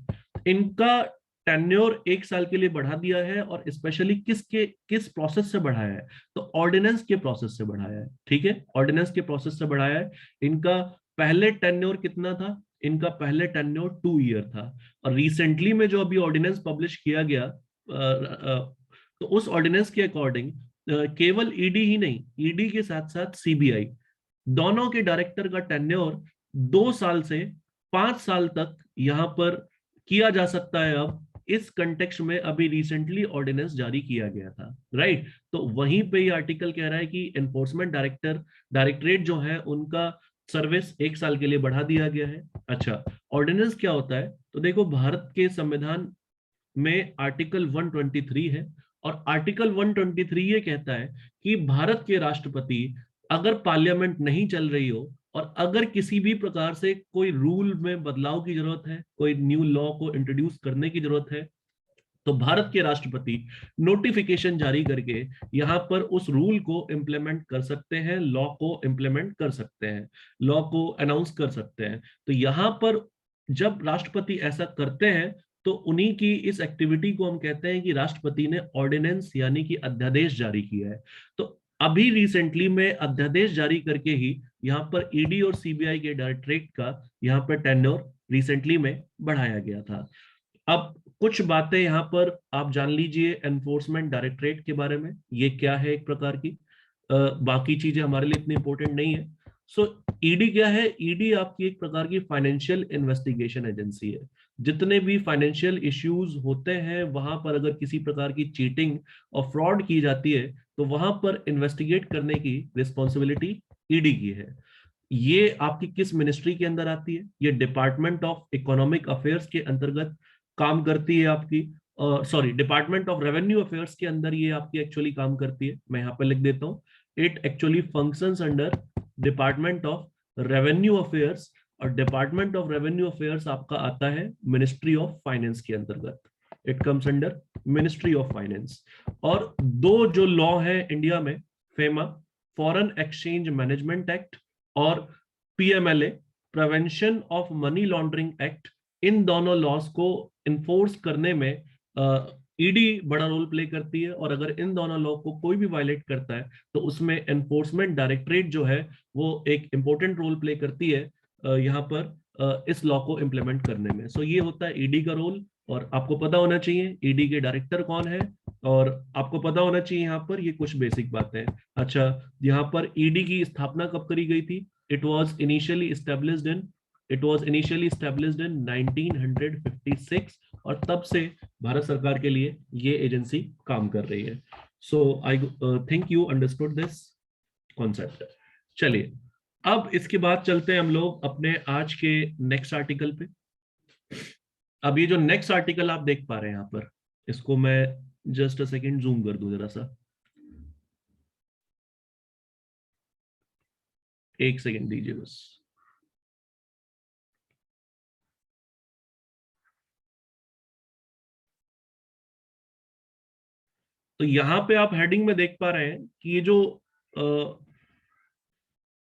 इनका टेन्योर 1 साल के लिए बढ़ा दिया है और स्पेशली किस प्रोसेस से बढ़ाया है, तो ऑर्डिनेंस के प्रोसेस से बढ़ाया है। ठीक है, ऑर्डिनेंस के प्रोसेस से बढ़ाया है। इनका पहले टेन्योर कितना था, इनका पहले टेन्योर 2 ईयर था और रिसेंटली में जो अभी ऑर्डिनेंस पब्लिश किया गया तो उस ऑर्डिनेंस के अकॉर्डिंग केवल ईडी ही नहीं, ईडी के साथ साथ सीबीआई, दोनों के डायरेक्टर का टेन्योर 2 साल से 5 साल तक यहां पर किया जा सकता है। अब इस कंटेक्स्ट में अभी रिसेंटली ऑर्डिनेंस जारी किया गया था, राइट। तो वहीं पे ये आर्टिकल कह रहा है कि एनफोर्समेंट डायरेक्टरेट जो है उनका सर्विस 1 साल के लिए बढ़ा दिया गया है। अच्छा, ऑर्डिनेंस क्या होता है? तो देखो, भारत के संविधान में आर्टिकल 123 है, और आर्टिकल 123 ये कहता है कि भारत के राष्ट्रपति, अगर पार्लियामेंट नहीं चल रही हो और अगर किसी भी प्रकार से कोई रूल में बदलाव की जरूरत है, कोई न्यू लॉ को इंट्रोड्यूस करने की जरूरत है, तो भारत के राष्ट्रपति नोटिफिकेशन जारी करके यहां पर उस रूल को इंप्लीमेंट कर सकते हैं, लॉ को इंप्लीमेंट कर सकते हैं, लॉ को अनाउंस कर सकते हैं। तो यहां पर जब राष्ट्रपति ऐसा करते हैं तो उन्हीं की इस एक्टिविटी को हम कहते हैं कि राष्ट्रपति ने ऑर्डिनेंस यानी कि अध्यादेश जारी किया है। तो अभी रिसेंटली में अध्यादेश जारी करके ही यहाँ पर ईडी और सीबीआई के डायरेक्टरेट का यहाँ पर टेन्योर रिसेंटली में बढ़ाया गया था। अब कुछ बातें यहाँ पर आप जान लीजिए एनफोर्समेंट डायरेक्टरेट के बारे में, ये क्या है एक प्रकार की, बाकी चीजें हमारे लिए इतनी इंपॉर्टेंट नहीं है। सो ईडी क्या है? ईडी आपकी एक प्रकार की फाइनेंशियल इन्वेस्टिगेशन एजेंसी है। जितने भी फाइनेंशियल इश्यूज होते हैं वहां पर अगर किसी प्रकार की चीटिंग और फ्रॉड की जाती है तो वहां पर इन्वेस्टिगेट करने की रिस्पॉन्सिबिलिटी ईडी की है। ये आपकी किस मिनिस्ट्री के अंदर आती है? ये डिपार्टमेंट ऑफ इकोनॉमिक अफेयर्स के अंतर्गत काम करती है आपकी, sorry, department of revenue affairs के अंदर ये आपकी एक्चुअली काम करती है। मैं यहाँ पे लिख देता हूँ, it actually functions under department of revenue affairs, और डिपार्टमेंट ऑफ रेवेन्यू अफेयर्स आपका आता है मिनिस्ट्री ऑफ फाइनेंस के अंतर्गत। It comes under ministry of finance. और दो जो लॉ है इंडिया में, FEMA, foreign exchange management act, और PMLA, prevention of money laundering act, इन दोनों लॉस को इन्फोर्स करने में ईडी बड़ा रोल प्ले करती है। और अगर इन दोनों लॉ को कोई भी वायलेट करता है तो उसमें एनफोर्समेंट डायरेक्टरेट जो है वो एक इंपॉर्टेंट रोल प्ले करती है यहाँ पर इस लॉ को इम्प्लीमेंट करने में। सो ये होता है ईडी का रोल, और आपको पता होना चाहिए ईडी के डायरेक्टर कौन है, और आपको पता होना चाहिए यहाँ पर ये कुछ बेसिक बातें। अच्छा, यहाँ पर ईडी की स्थापना कब करी गई थी? It was initially established in 1956, और तब से भारत सरकार के लिए ये एजेंसी काम कर रही है। So I think you understood this concept. चलिए, अब इसके बाद चलते हैं हम लोग अपने आज के नेक्स्ट आर्टिकल पे। अब ये जो नेक्स्ट आर्टिकल आप देख पा रहे हैं यहाँ पर, इसको मैं जस्ट अ सेकेंड जूम कर दूं जरा सा, एक सेकेंड दीजिए बस। तो यहां पे आप हेडिंग में देख पा रहे हैं कि ये जो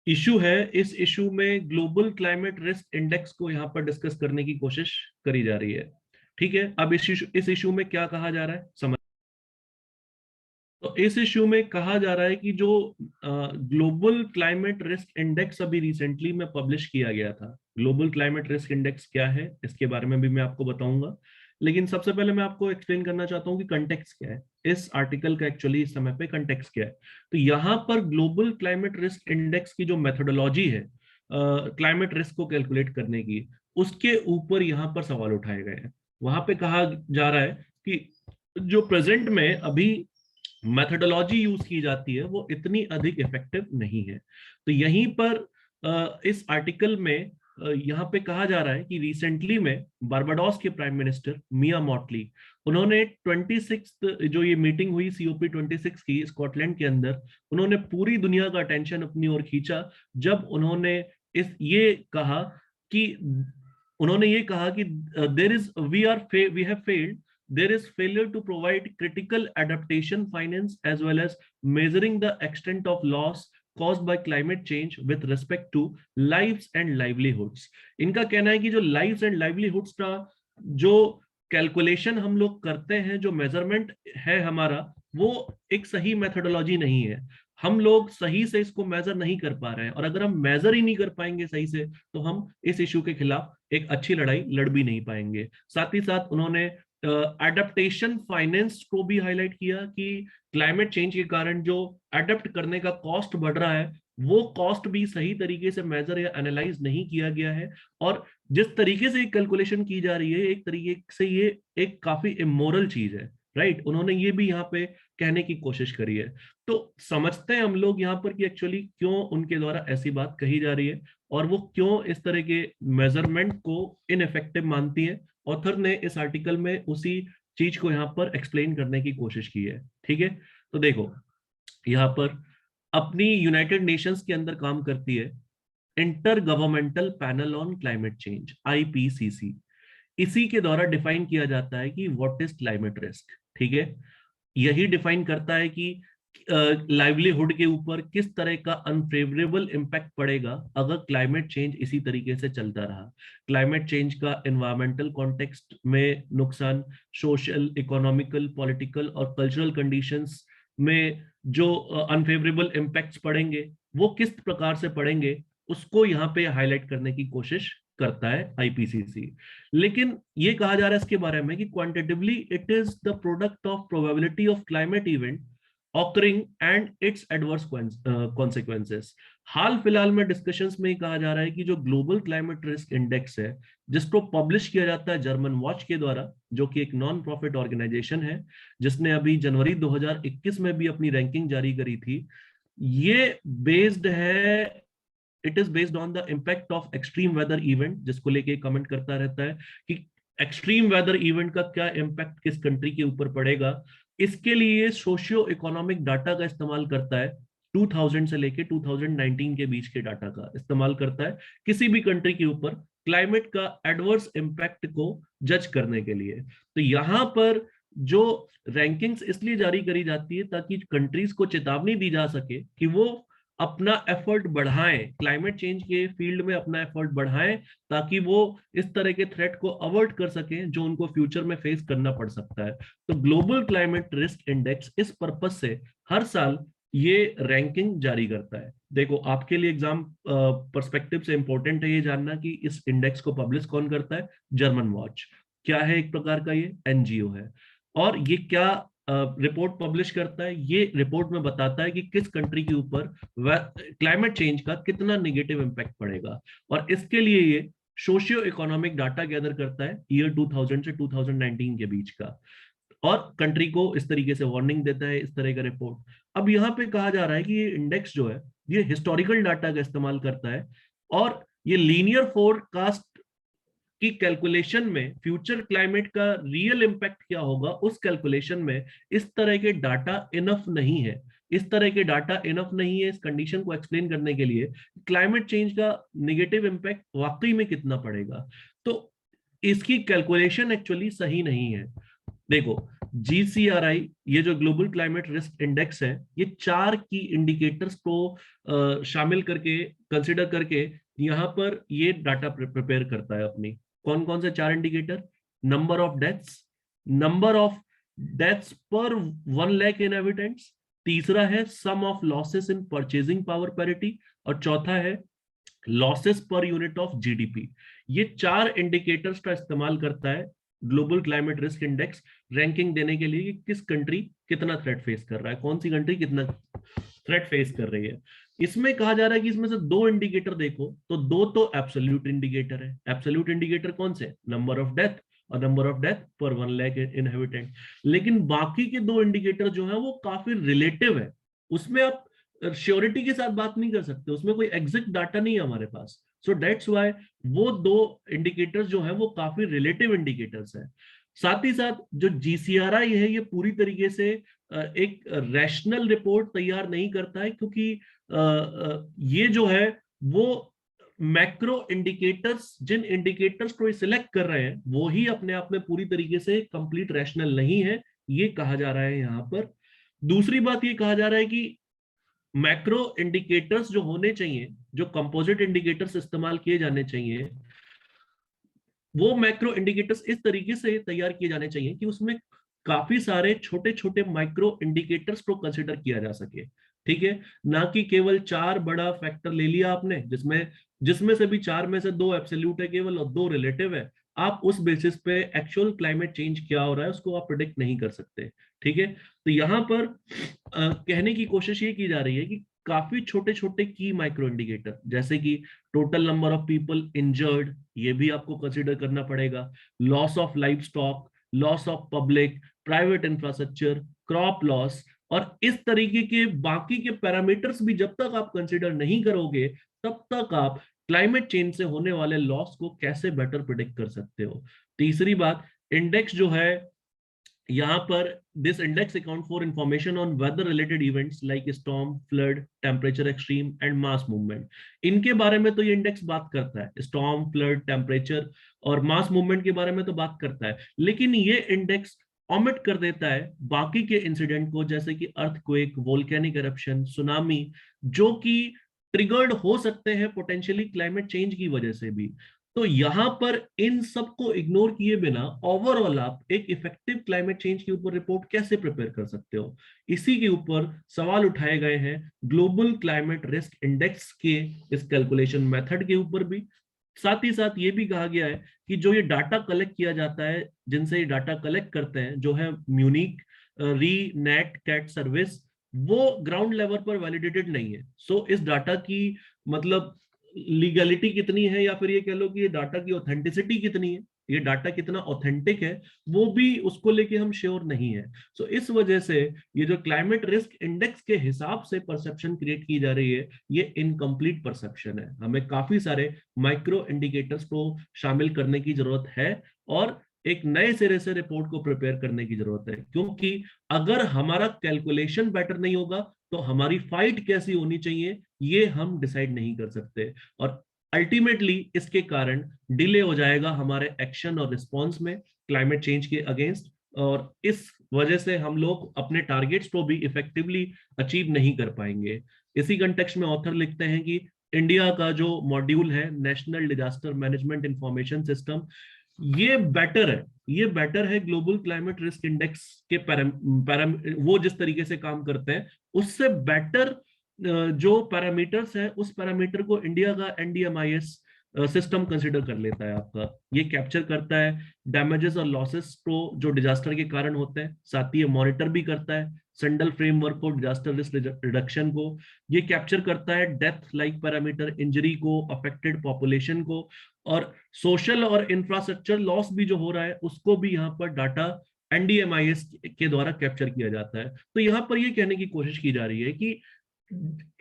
इशू है, इस इशू में ग्लोबल क्लाइमेट रिस्क इंडेक्स को यहां पर डिस्कस करने की कोशिश करी जा रही है। ठीक है, अब इस इशू में क्या कहा जा रहा है समझ। तो इस इशू में कहा जा रहा है कि जो ग्लोबल क्लाइमेट रिस्क इंडेक्स अभी रिसेंटली में पब्लिश किया गया था, ग्लोबल क्लाइमेट रिस्क इंडेक्स क्या है इसके बारे में भी मैं आपको बताऊंगा। लेकिन सबसे पहले मैं आपको एक्सप्लेन करना चाहता हूं कि कंटेक्स्ट क्या है इस आर्टिकल का, एक्चुअली इस समय पे कंटेक्स्ट क्या है। तो यहाँ पर ग्लोबल क्लाइमेट रिस्क इंडेक्स की जो मेथोडोलॉजी है क्लाइमेट रिस्क को कैलकुलेट करने की, उसके ऊपर यहाँ पर सवाल उठाए गए हैं। वहां पे कहा जा रहा है कि जो प्रेजेंट में अभी मेथोडोलॉजी यूज की जाती है वो इतनी अधिक इफेक्टिव नहीं है। तो यहीं पर इस आर्टिकल में यहाँ पे कहा जा रहा है कि रिसेंटली में बारबाडोस के प्राइम मिनिस्टर मिया मॉटली, उन्होंने 26 जो ये मीटिंग हुई COP 26 की स्कॉटलैंड के अंदर, उन्होंने पूरी दुनिया का अटेंशन अपनी ओर खींचा जब उन्होंने ये कहा कि there is we have failed, there is failure to provide critical adaptation finance as well as measuring the extent of loss caused by climate change with respect to lives and livelihoods। इनका कहना है कि जो lives and livelihoods का जो कैलकुलेशन हम लोग करते हैं, जो मेजरमेंट है हमारा, वो एक सही मेथोडोलॉजी नहीं है। हम लोग सही से इसको मेजर नहीं कर पा रहे हैं, और अगर हम मेजर ही नहीं कर पाएंगे सही से तो हम इस इशू के खिलाफ एक अच्छी लड़ाई लड़ भी नहीं पाएंगे। साथ ही साथ उन्होंने एडेप्टेशन फाइनेंस को भी हाईलाइट किया कि क्लाइमेट चेंज के कारण जो अडेप्ट करने का कॉस्ट बढ़ रहा है वो कॉस्ट भी सही तरीके से मेजर या एनालाइज नहीं किया गया है, और जिस तरीके से कैलकुलेशन की जा रही है एक तरीके से ये एक काफी इमोरल चीज है, राइट। उन्होंने ये भी यहाँ पे कहने की कोशिश करी है। तो समझते हैं हम लोग यहाँ पर कि एक्चुअली क्यों उनके द्वारा ऐसी बात कही जा रही है और वो क्यों इस तरह के मेजरमेंट को इनइफेक्टिव मानती है। ऑथर ने इस आर्टिकल में उसी चीज को यहाँ पर एक्सप्लेन करने की कोशिश की है। ठीक है, तो देखो यहाँ पर अपनी यूनाइटेड नेशंस के अंदर काम करती है inter governmental panel on climate change, IPCC. इसी के द्वारा डिफाइन किया जाता है कि व्हाट इज क्लाइमेट रिस्क। ठीक है, यही डिफाइन करता है कि लाइवलीहुड के ऊपर किस तरह का अनफेवरेबल इम्पैक्ट पड़ेगा अगर क्लाइमेट चेंज इसी तरीके से चलता रहा। क्लाइमेट चेंज का एनवायरमेंटल कॉन्टेक्स्ट में नुकसान, सोशल, इकोनॉमिकल, पॉलिटिकल और कल्चरल कंडीशंस में जो अनफेवरेबल इम्पैक्ट्स पड़ेंगे वो किस प्रकार से पड़ेंगे उसको यहाँ पे हाईलाइट करने की कोशिश करता है आईपीसीसी। लेकिन ये कहा जा रहा है इसके बारे में कि quantitatively it is the product of probability of climate event occurring and its adverse consequences. हाल फिलहाल में डिस्कशंस में कहा जा रहा है कि जो ग्लोबल क्लाइमेट रिस्क इंडेक्स है जिसको पब्लिश किया जाता है जर्मन वॉच के द्वारा, जो कि एक नॉन प्रॉफिट ऑर्गेनाइजेशन है जिसने अभी जनवरी 2021 में भी अपनी रैंकिंग जारी करी थी, ये बेस्ड है, it is based on the impact of extreme weather event, जिसको लेके कमेंट करता रहता है कि एक्सट्रीम वेदर इवेंट का क्या इम्पैक्ट किस कंट्री के ऊपर पड़ेगा। इसके लिए सोशियो इकोनॉमिक डाटा का इस्तेमाल करता है, 2000 से लेके 2019 के बीच के डाटा का इस्तेमाल करता है किसी भी कंट्री के ऊपर क्लाइमेट का एडवर्स इम्पैक्ट को जज करने के लिए। तो यहां पर जो रैंकिंग्स इसलिए जारी करी जाती है ताकि कंट्रीज को चेतावनी दी जा सके कि वो अपना एफर्ट बढ़ाएं, क्लाइमेट चेंज के फील्ड में अपना एफर्ट बढ़ाएं, ताकि वो इस तरह के थ्रेट को अवॉइड कर सकें जो उनको फ्यूचर में फेस करना पड़ सकता है। तो ग्लोबल क्लाइमेट रिस्क इंडेक्स इस पर्पस से हर साल ये रैंकिंग जारी करता है। देखो आपके लिए एग्जाम पर्सपेक्टिव से इंपॉर्टेंट है ये जानना कि इस इंडेक्स को पब्लिश कौन करता है। जर्मन वॉच क्या है, एक प्रकार का ये एनजीओ है, और ये क्या रिपोर्ट पब्लिश करता है, ये रिपोर्ट में बताता है कि किस कंट्री के ऊपर क्लाइमेट चेंज का कितना नेगेटिव इम्पैक्ट पड़ेगा। और इसके लिए ये सोशियो इकोनॉमिक डाटा गैदर करता है ईयर 2000 से 2019 के बीच का, और कंट्री को इस तरीके से वार्निंग देता है इस तरह का रिपोर्ट। अब यहाँ पे कहा जा रहा है कि ये इंडेक्स जो है ये हिस्टोरिकल डाटा का इस्तेमाल करता है, और ये लीनियर फोरकास्ट की कैलकुलेशन में फ्यूचर क्लाइमेट का रियल इम्पैक्ट क्या होगा उस कैलकुलेशन में इस तरह के डाटा इनफ नहीं है। इस तरह के डाटा इनफ नहीं है इस कंडीशन को एक्सप्लेन करने के लिए क्लाइमेट चेंज का नेगेटिव इम्पैक्ट वाकई में कितना पड़ेगा। तो इसकी कैलकुलेशन एक्चुअली सही नहीं है। देखो जीसीआरआई, ये जो ग्लोबल क्लाइमेट रिस्क इंडेक्स है, ये 4 की इंडिकेटर्स को शामिल करके, कंसिडर करके यहाँ पर ये डाटा प्रिपेयर करता है अपनी। कौन कौन से 4 इंडिकेटर? नंबर ऑफ डेथ्स पर 1 लाख इनहेबिटेंट्स, तीसरा है sum of losses in purchasing power parity, और चौथा है losses per unit of GDP. ये 4 इंडिकेटर्स का इस्तेमाल करता है global climate risk index ranking देने के लिए कि किस कंट्री कितना थ्रेट फेस कर रहा है, कौन सी कंट्री कितना थ्रेट फेस कर रही है। इसमें कहा जा रहा है कि इसमें से 2 इंडिकेटर देखो तो 2 तो एब्सोल्यूट इंडिकेटर है। एब्सोल्यूट इंडिकेटर कौन से? नंबर ऑफ डेथ और नंबर ऑफ डेथ पर 1 लाख इनहेबिटेंट। लेकिन बाकी के 2 इंडिकेटर जो है वो काफी रिलेटिव है, उसमें आप श्योरिटी के साथ बात नहीं कर सकते, उसमें कोई एग्जैक्ट डाटा नहीं है हमारे पास। सो दैट्स व्हाई वो 2 इंडिकेटर्स जो है वो काफी रिलेटिव इंडिकेटर्स है। साथ ही साथ जो जीसीआरआई है ये पूरी तरीके से एक रैशनल रिपोर्ट तैयार नहीं करता है, क्योंकि ये जो है वो मैक्रो इंडिकेटर्स, जिन इंडिकेटर्स को सिलेक्ट कर रहे हैं वो ही अपने आप में पूरी तरीके से कंप्लीट रैशनल नहीं है, ये कहा जा रहा है यहाँ पर। दूसरी बात ये कहा जा रहा है कि मैक्रो इंडिकेटर्स जो होने चाहिए, जो कंपोजिट इंडिकेटर्स इस्तेमाल किए जाने चाहिए, वो मैक्रो इंडिकेटर्स इस तरीके से तैयार किए जाने चाहिए कि उसमें काफी सारे छोटे छोटे माइक्रो इंडिकेटर्स को कंसिडर किया जा सके। ठीक है, ना कि केवल 4 बड़ा फैक्टर ले लिया आपने जिसमें से भी 4 में से 2 एब्सोल्यूट है केवल और 2 रिलेटिव है। आप उस बेसिस पे एक्चुअल क्लाइमेट चेंज क्या हो रहा है उसको आप प्रिडिक्ट नहीं कर सकते। ठीक है, तो यहाँ पर कहने की कोशिश ये की जा रही है कि काफी छोटे छोटे की माइक्रो इंडिकेटर, जैसे कि total number of people injured, ये भी आपको कंसीडर करना पड़ेगा, loss of life stock, loss of public private infrastructure, crop loss, और इस तरीके के बाकी के पैरामीटर्स भी जब तक आप कंसीडर नहीं करोगे तब तक आप क्लाइमेट चेंज से होने वाले लॉस को कैसे बेटर प्रिडिक्ट कर सकते हो। तीसरी बात, इंडेक्स जो है यहाँ पर, this index account for information on whether related events like storm, flood, temperature extreme and mass movement. इनके बारे में तो ये इंडेक्स बात करता है, स्टॉर्म, फ्लड, टेम्परेचर और मास मूवमेंट के बारे में तो बात करता है, लेकिन ये इंडेक्स ऑमिट कर देता है बाकी के इंसिडेंट को, जैसे कि अर्थक्वेक, वोल्केनिक एरप्शन, सुनामी, जो कि ट्रिगर्ड हो सकते हैं पोटेंशियली क्लाइमेट चेंज की वजह से भी। तो यहां पर इन सबको इग्नोर किए बिना ओवरऑल आप एक इफेक्टिव क्लाइमेट चेंज के ऊपर रिपोर्ट कैसे प्रिपेयर कर सकते हो, इसी के ऊपर सवाल उठाए गए हैं ग्लोबल क्लाइमेट रिस्क इंडेक्स के इस कैलकुलेशन मेथड के ऊपर भी। साथ ही साथ ये भी कहा गया है कि जो ये डाटा कलेक्ट किया जाता है, जिनसे ये डाटा कलेक्ट करते हैं, जो है म्यूनिक री नेट कैट सर्विस, वो ग्राउंड लेवल पर वैलिडेटेड नहीं है। सो इस डाटा की मतलब लीगलिटी कितनी है, या फिर ये कह लो कि ये डाटा की ऑथेंटिसिटी कितनी है, ये डाटा कितना ऑथेंटिक है, वो भी उसको लेके हम श्योर नहीं है। सो इस वजह से ये जो क्लाइमेट रिस्क इंडेक्स के हिसाब से परसेप्शन क्रिएट की जा रही है, ये इनकम्प्लीट परसेप्शन है। हमें काफी सारे माइक्रो इंडिकेटर्स को शामिल करने की जरूरत है और एक नए सिरे से रिपोर्ट को प्रिपेयर करने की जरूरत है, क्योंकि अगर हमारा कैलकुलेशन बेटर नहीं होगा तो हमारी फाइट कैसी होनी चाहिए ये हम डिसाइड नहीं कर सकते, और अल्टीमेटली इसके कारण डिले हो जाएगा हमारे एक्शन और रिस्पॉन्स में क्लाइमेट चेंज के अगेंस्ट, और इस वजह से हम लोग अपने टारगेट्स को भी इफेक्टिवली अचीव नहीं कर पाएंगे। इसी कंटेक्स्ट में ऑथर लिखते हैं कि इंडिया का जो मॉड्यूल है national disaster management information system, ये बेटर है, ये बेटर है ग्लोबल क्लाइमेट रिस्क इंडेक्स के वो जिस तरीके से काम करते हैं उससे बेटर जो पैरामीटर्स है उस पैरामीटर को इंडिया का एनडीएमआईएस सिस्टम कंसिडर कर लेता है आपका। ये कैप्चर करता है डैमेजेस और लॉसेस को जो डिजास्टर के कारण होते हैं, साथ ही ये मॉनिटर भी करता है सेंट्रल फ्रेमवर्क को, डिजास्टर रिस्क रिडक्शन को, ये कैप्चर करता है डेथ लाइक पैरामीटर, इंजरी को, अफेक्टेड पॉपुलेशन को, और सोशल और इंफ्रास्ट्रक्चर लॉस भी जो हो रहा है उसको भी यहाँ पर डाटा एनडीएमआईएस के द्वारा कैप्चर किया जाता है। तो यहाँ पर ये कहने की कोशिश की जा रही है कि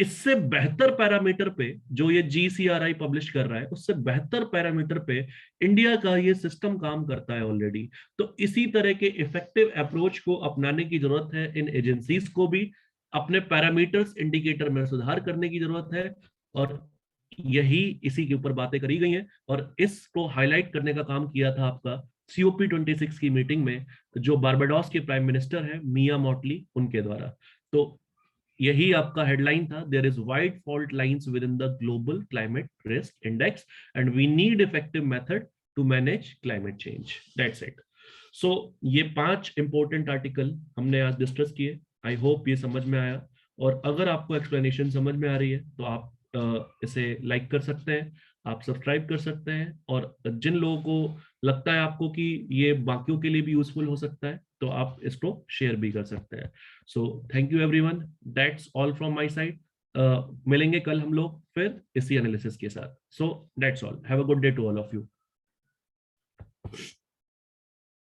इससे बेहतर पैरामीटर पे जो ये जीसीआरआई पब्लिश कर रहा है, उससे बेहतर पैरामीटर पे इंडिया का ये सिस्टम काम करता है ऑलरेडी। तो इसी तरह के इफेक्टिव अप्रोच को अपनाने की जरूरत है इन एजेंसीज को भी, अपने पैरामीटर्स इंडिकेटर में सुधार करने की जरूरत है, और यही इसी के ऊपर बातें करी गई हैं, और इसको हाईलाइट करने का काम किया था आपका COP26 की मीटिंग में जो बारबाडोस के प्राइम मिनिस्टर है मिया मॉटली, उनके द्वारा। तो यही आपका हेडलाइन था, there is wide fault lines within the global climate risk index and we need effective method to manage climate change, that's it. So ये 5 इंपॉर्टेंट आर्टिकल हमने आज डिस्कस किए, आई होप ये समझ में आया, और अगर आपको एक्सप्लेनेशन समझ में आ रही है तो आप इसे लाइक कर सकते हैं, आप सब्सक्राइब कर सकते हैं, और जिन लोगों को लगता है आपको कि ये बाकियों के लिए भी यूजफुल हो सकता है तो आप इसको शेयर भी कर सकते हैं। So thank you everyone, that's all from my side. मिलेंगे कल हम लोग फिर इसी एनालिसिस के साथ। So that's all, have a good day to all of you.